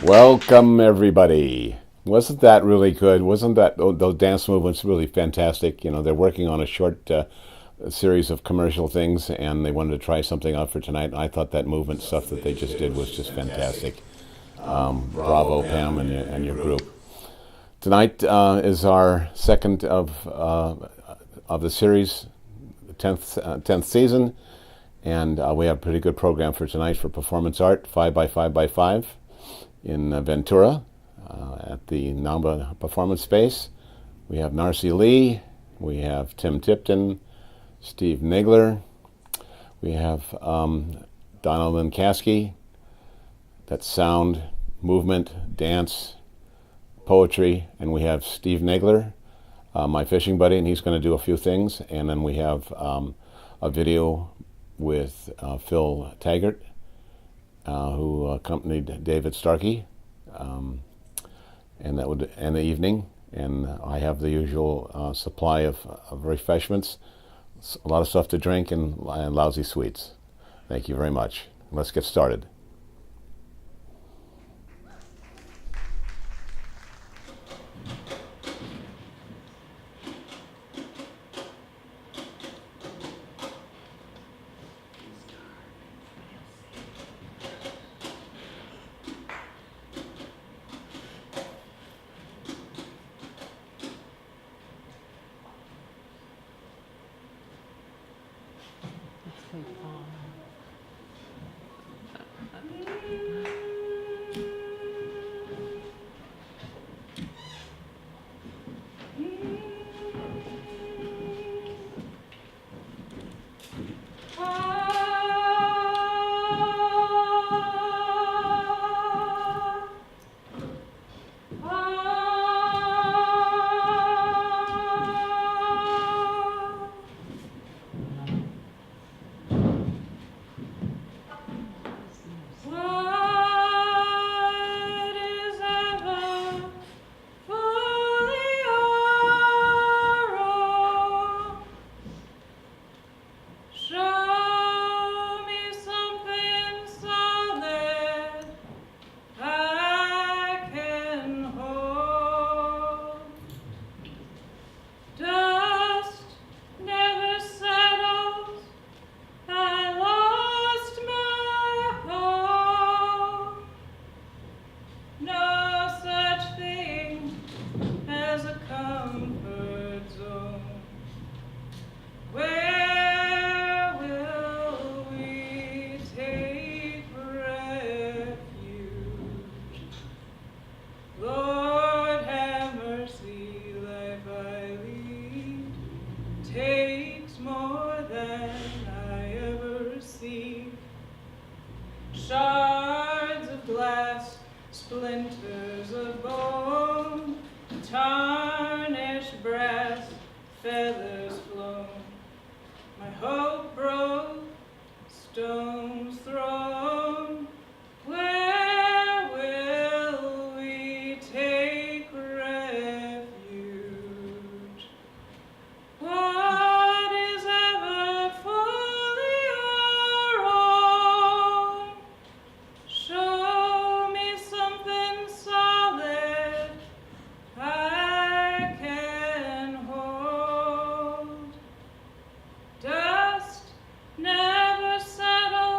Welcome, everybody. Wasn't that really good? Wasn't that those dance movements really fantastic? You know, they're working on a short series of commercial things, and they wanted to try something out for tonight. I thought that movement stuff that they just did was just fantastic. Bravo, Pam, and your group. Tonight is our second of the series, the 10th season, and we have a pretty good program for tonight for performance art, 5x5x5 in Ventura at the Namba Performance Space. We have Narcy Lee, we have Tim Tipton, Steve Nagler, we have Donald Kasky. That's sound, movement, dance, poetry, and we have Steve Nagler, my fishing buddy, and he's going to do a few things. And then we have a video with Phil Taggart, who accompanied David Starkey, and that would end the evening. And I have the usual supply of refreshments, a lot of stuff to drink, and lousy sweets. Thank you very much. Let's get started. Shards of glass, splinters of bone, tarnished brass, feathers flown. My hope broke, stones thrown. Where will we take refuge? What is ever fully our own? Show me something solid I can hold. Dust never settles.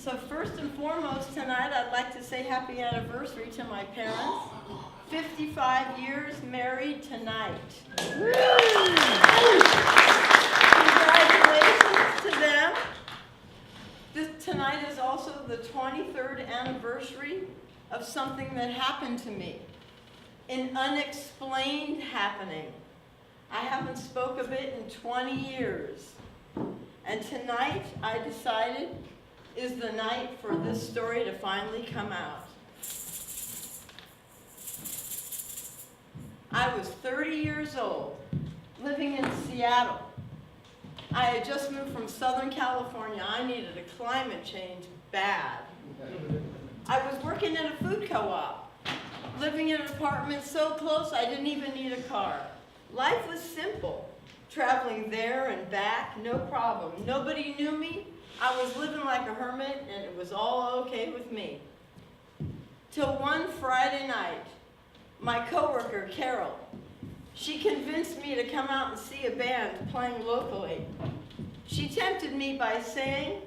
So first and foremost tonight, I'd like to say happy anniversary to my parents. 55 years married tonight. Congratulations to them. Tonight is also the 23rd anniversary of something that happened to me. An unexplained happening. I haven't spoke of it in 20 years. And tonight, I decided, is the night for this story to finally come out. I was 30 years old, living in Seattle. I had just moved from Southern California. I needed a climate change bad. I was working in a food co-op, living in an apartment so close I didn't even need a car. Life was simple. Traveling there and back, no problem. Nobody knew me. I was living like a hermit, and it was all okay with me. Till one Friday night, my coworker, Carol, she convinced me to come out and see a band playing locally. She tempted me by saying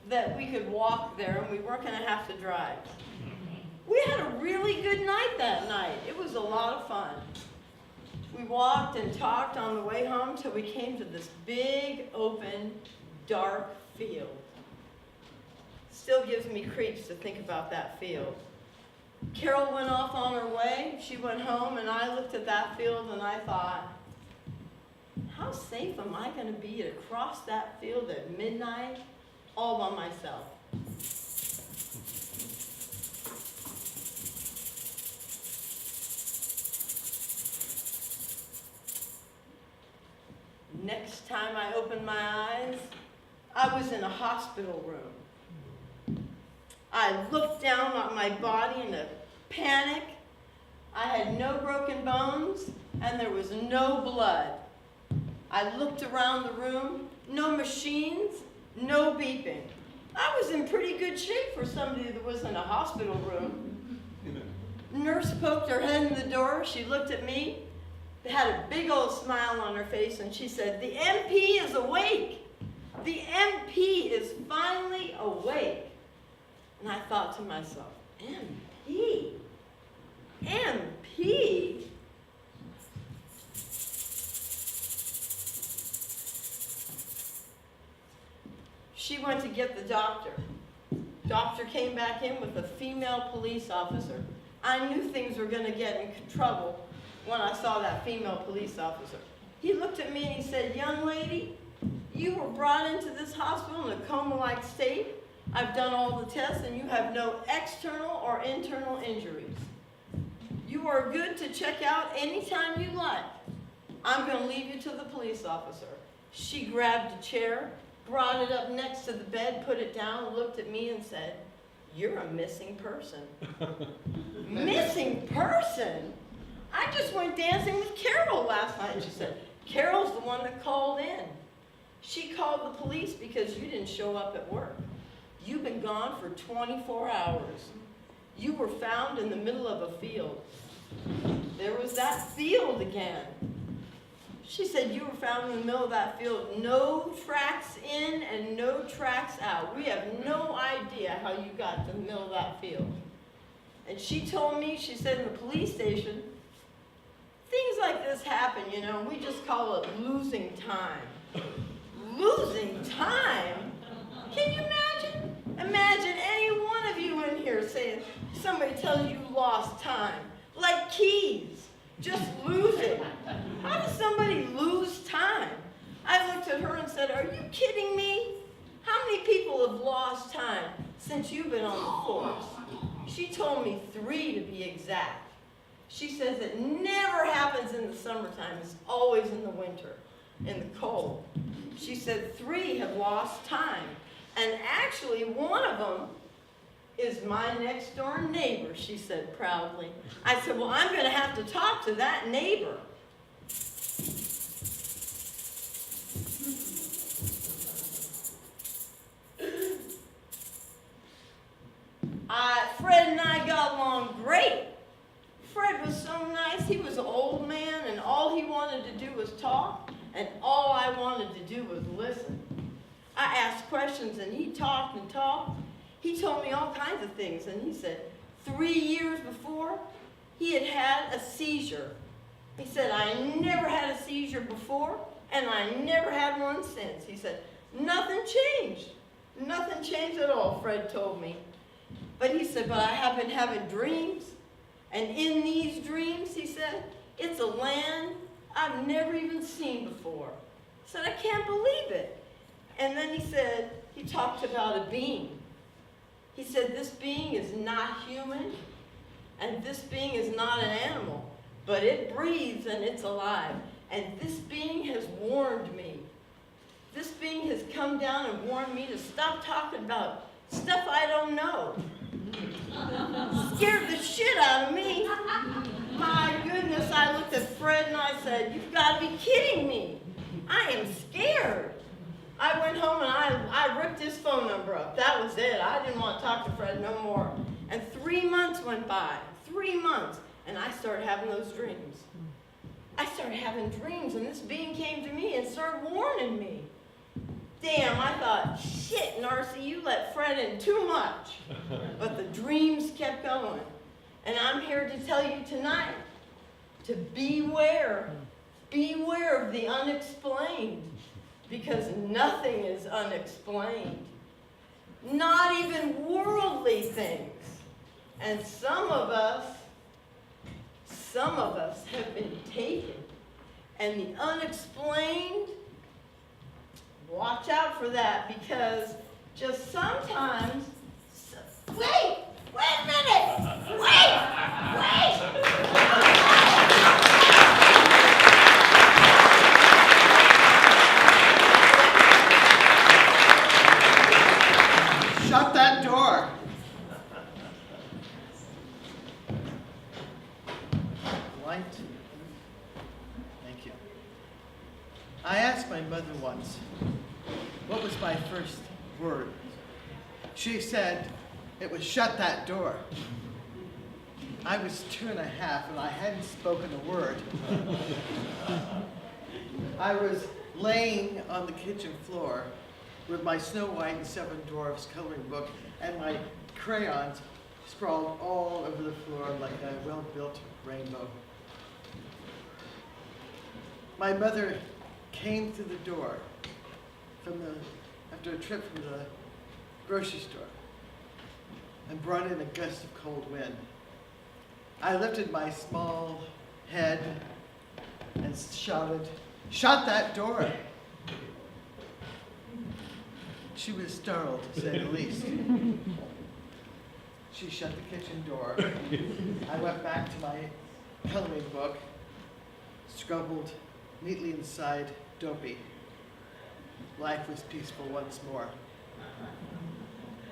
that we could walk there and we weren't going to have to drive. We had a really good night that night. It was a lot of fun. We walked and talked on the way home till we came to this big, open, dark field. Still gives me creeps to think about that field. Carol went off on her way. She went home, and I looked at that field, and I thought, how safe am I going to be to cross that field at midnight all by myself? Next time I opened my eyes, I was in a hospital room. I looked down at my body in a panic. I had no broken bones, and there was no blood. I looked around the room, no machines, no beeping. I was in pretty good shape for somebody that was in a hospital room. Nurse poked her head in the door. She looked at me, had a big old smile on her face, and she said, "The MP is awake. The MP is finally awake." And I thought to myself, MP? MP? She went to get the doctor. Doctor came back in with a female police officer. I knew things were going to get in trouble when I saw that female police officer. He looked at me and he said, "Young lady, you were brought into this hospital in a coma-like state. I've done all the tests and you have no external or internal injuries. You are good to check out anytime you like. I'm going to leave you to the police officer." She grabbed a chair, brought it up next to the bed, put it down, looked at me and said, "You're a missing person." Missing person? I just went dancing with Carol last night. She said, "Carol's the one that called in. She called the police because you didn't show up at work. You've been gone for 24 hours. You were found in the middle of a field." There was that field again. She said, "You were found in the middle of that field. No tracks in and no tracks out. We have no idea how you got to the middle of that field." And she told me, she said, in the police station, things like this happen, you know, we just call it losing time. Losing time? Can you imagine? Imagine any one of you in here saying, somebody tells you lost time. Like keys, just losing. How does somebody lose time? I looked at her and said, "Are you kidding me? How many people have lost time since you've been on the force?" She told me 3 to be exact. She says it never happens in the summertime. It's always in the winter, in the cold. She said 3 have lost time. And actually, one of them is my next door neighbor, she said proudly. I said, "Well, I'm going to have to talk to that neighbor." Fred and I got along great. Fred was so nice. He was an old man, and all he wanted to do was talk, and all I wanted to do was listen. I asked questions, and he talked and talked. He told me all kinds of things, and he said 3 years before, he had had a seizure. He said, I never had a seizure before, and I never had one since. He said, nothing changed. Nothing changed at all, Fred told me. But he said, but I have been having dreams, and in these dreams, he said, it's a land I've never even seen before. He said, I can't believe it. And then he said, he talked about a being. He said, this being is not human, and this being is not an animal, but it breathes and it's alive. And this being has warned me. This being has come down and warned me to stop talking about stuff I don't know. Scared the shit out of me. My goodness, I looked at Fred and I said, you've got to be kidding me. I am scared. I went home and I ripped his phone number up. That was it. I didn't want to talk to Fred no more. And 3 months went by. 3 months. And I started having those dreams. I started having dreams, and this being came to me and started warning me. Damn, I thought, shit, Narcy, you let Fred in too much. But the dreams kept going. And I'm here to tell you tonight to beware. Beware of the unexplained, because nothing is unexplained. Not even worldly things. And some of us have been taken. And the unexplained, watch out for that, because just sometimes, wait a minute, wait. Shut that door. Light. Thank you. I asked my mother once, what was my first word? She said, it was shut that door. I was 2 1/2 and I hadn't spoken a word. I was laying on the kitchen floor with my Snow White and Seven Dwarfs coloring book and my crayons sprawled all over the floor like a well-built rainbow. My mother came through the door after a trip from the grocery store and brought in a gust of cold wind. I lifted my small head and shouted, "Shut that door!" She was startled, to say the least. She shut the kitchen door. I went back to my coloring book, scribbled neatly inside Dopey. Life was peaceful once more.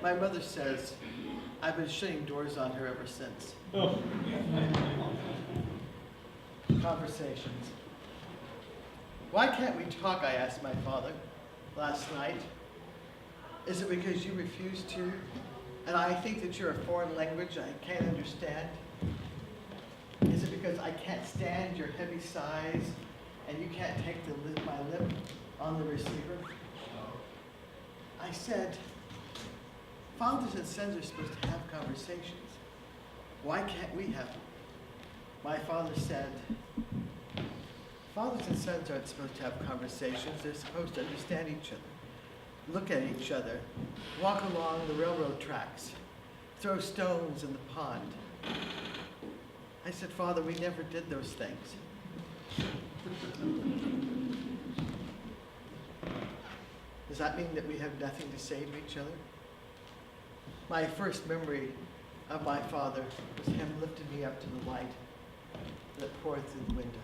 My mother says I've been shutting doors on her ever since. Conversations. Why can't we talk, I asked my father last night. Is it because you refuse to? And I think that you're a foreign language I can't understand? Is it because I can't stand your heavy sighs and you can't take my lip on the receiver? I said, fathers and sons are supposed to have conversations. Why can't we have them? My father said, fathers and sons aren't supposed to have conversations. They're supposed to understand each other, look at each other, walk along the railroad tracks, throw stones in the pond. I said, Father, we never did those things. Does that mean that we have nothing to say to each other? My first memory of my father was him lifting me up to the light that poured through the window.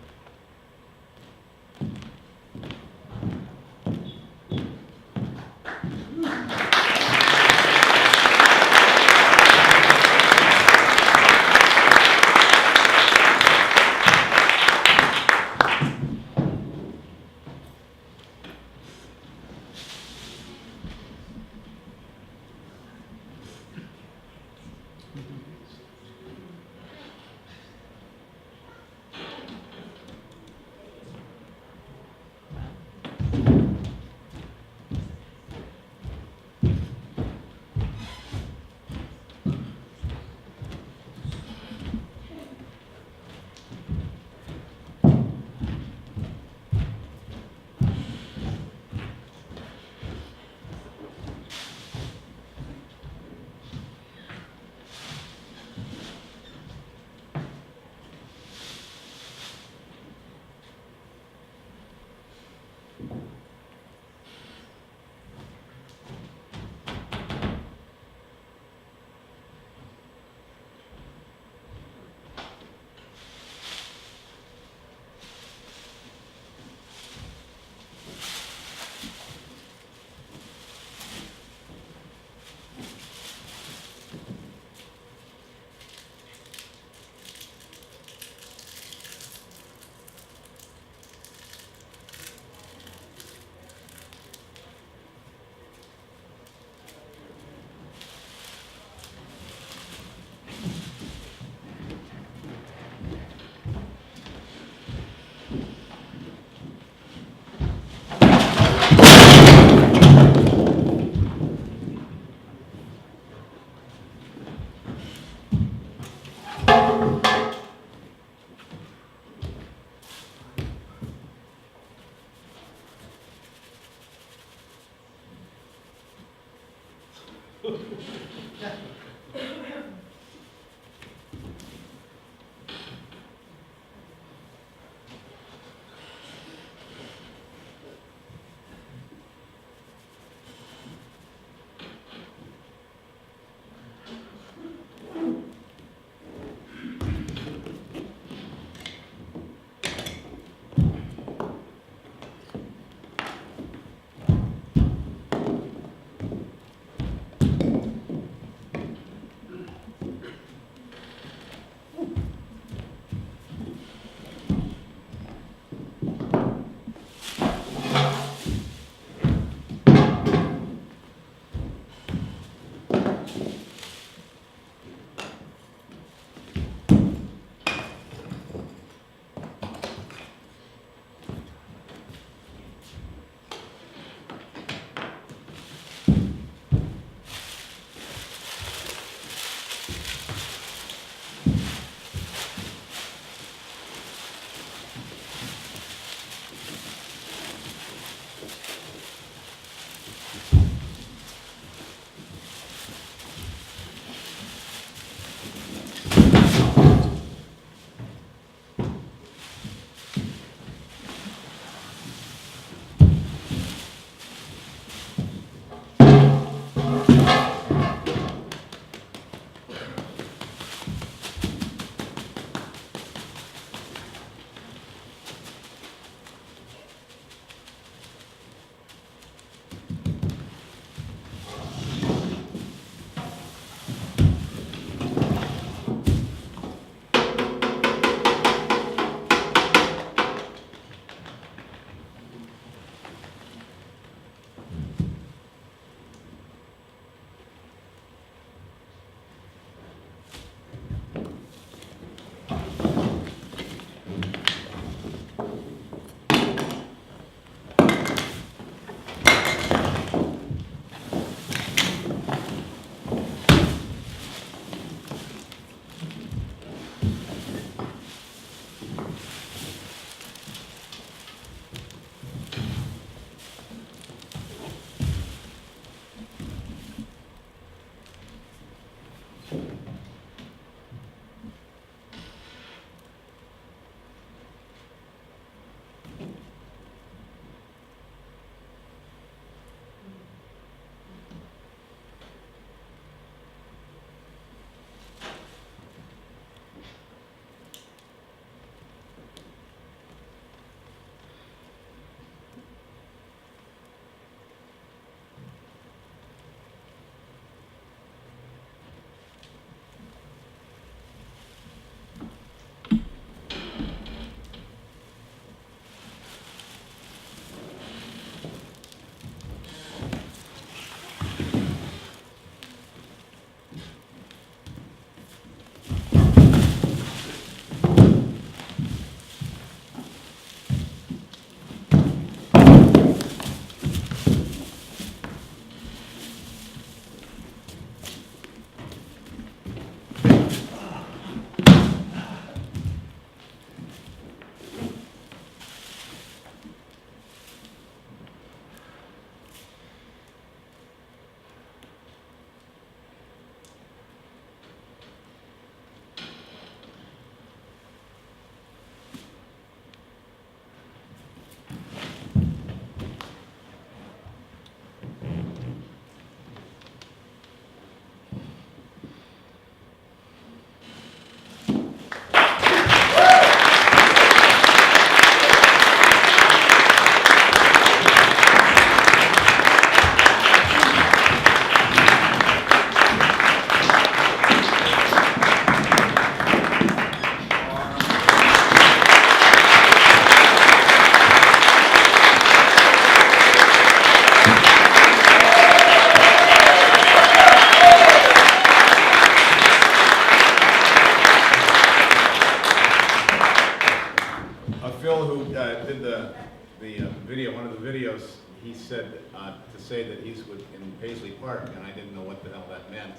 video, one of the videos, he said to say that he's in Paisley Park, and I didn't know what the hell that meant.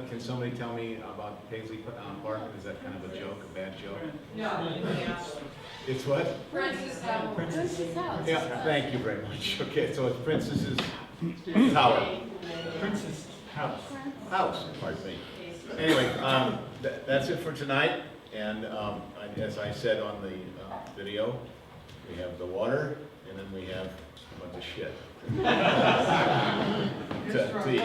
Can somebody tell me about Paisley Park? Is that kind of a joke, a bad joke? No, It's what? Princess House. Princess House. Yeah, thank you very much. Okay, so it's Princess's Tower. Princess House, pardon me. Anyway, that's it for tonight. And as I said on the video, we have the water, and then we have a bunch of shit to eat.